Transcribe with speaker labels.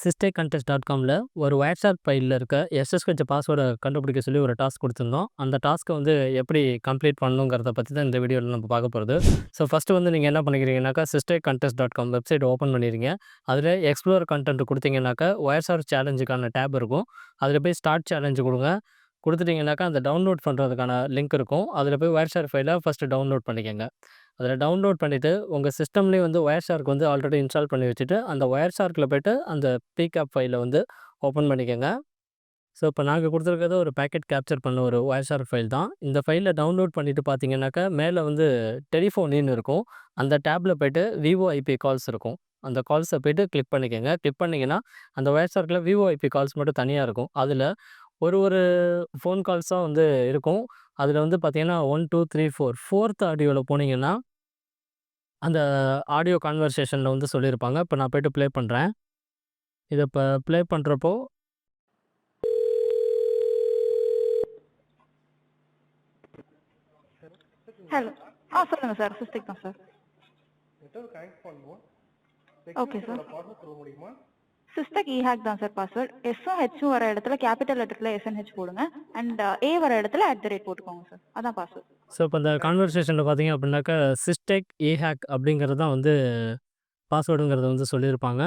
Speaker 1: systechcontest.comல ஒரு WhatsApp ஃபைல்ல இருக்க SSH பாஸ்வேர்ட கண்டுபிடிக்க சொல்லி ஒரு டாஸ்க் குடுத்துருந்தோம். அந்த டாஸ்க்க வந்து எப்படி கம்ப்ளீட் பண்ணணுங்கிறத பத்தி தான் இந்த வீடியோல நம்ம பார்க்க போறது. ஸோ ஃபர்ஸ்ட்டு வந்து நீங்க என்ன பண்ணிக்கிறீங்கனாக்கா, systechcontest.com வெப்சைட் ஓப்பன் பண்ணிறீங்க. அதில எக்ஸ்ப்ளோர் கன்டென்ட் குடுத்தீங்கனாக்கா, WhatsApp சேலஞ்சுக்கான டேப் இருக்கும். அதில போய் ஸ்டார்ட் சேலஞ்ச் குடுங்க. குடுத்துட்டீங்கனாக்கா, அந்த டவுன்லோட் பண்றதுக்கான லிங்க் இருக்கும். அதில போய் WhatsApp ஃபைல ஃபர்ஸ்ட்டு டவுன்லோட் பண்ணிக்கங்க. அதில டவுன்லோட் பண்ணிட்டு, உங்க சிஸ்டம்லேயே வந்து Wireshark வந்து ஆல்ரெடி இன்ஸ்டால் பண்ணி வச்சுட்டு, அந்த Wiresharkல போயிட்டு அந்த பிகேப் ஃபைல வந்து ஓப்பன் பண்ணிக்கங்க. ஸோ, இப்போ நாங்க குடுத்துருக்கிறது ஒரு பாக்கெட் கேப்சர் பண்ண ஒரு Wireshark ஃபைல் தான். இந்த ஃபைல டவுன்லோட் பண்ணிட்டு பார்த்தீங்கன்னாக்கா, மேல வந்து டெலிஃபோனின்னு இருக்கும். அந்த டேப்ல போயிட்டு VoIP கால்ஸ் இருக்கும். அந்த கால்ஸ போயிட்டு கிளிக் பண்ணிக்கங்க. கிளிக் பண்ணீங்கன்னா, அந்த Wiresharkல VoIP கால்ஸ் மட்டும் தனியா இருக்கும். அதில ஒரு ஒரு ஃபோன் கால்ஸா வந்து இருக்கும். அதில வந்து பார்த்தீங்கன்னா 1, 2, 3, 4 4த் ஆடியோல போனீங்கன்னா அந்த ஆடியோ கான்வர்சேஷன்ல வந்து சொல்லியிருப்பாங்க. இப்ப நான் போயிட்டு ப்ளே பண்றேன். இத இப்ப ப்ளே பண்றப்போ
Speaker 2: ஹலோ. சொல்லுங்க சார். சிஸ்டெக் தான் சார்.
Speaker 3: நெட்வொர்க் கனெக்ட் பண்ணுவோம்.
Speaker 2: Okay sir.
Speaker 3: செக்யூரிட்டியோட பாஸ்வேர்ட் சொல்ல முடியுமா?
Speaker 2: சிஸ்டெக் இஹேக் தான் சார் பாஸ்வேர்ட். எஸ்ஸும் ஹெச்சும் வர இடத்துல கேபிட்டல் லெட்டர்ல எஸ்என்ஹெச் போடுங்க. அண்ட் ஏ வர இடத்துல @ போட்டுக்கோங்க சார். அதான் பாஸ்வேர்ட்.
Speaker 1: ஸோ இப்ப இந்த கான்வர்சேஷன்ல பார்த்தீங்க அப்படின்னாக்கா, சிஸ்டெக் இஹேக் அப்படிங்கிறது தான் வந்து பாஸ்வேர்டுங்கிறத வந்து சொல்லியிருப்பாங்க.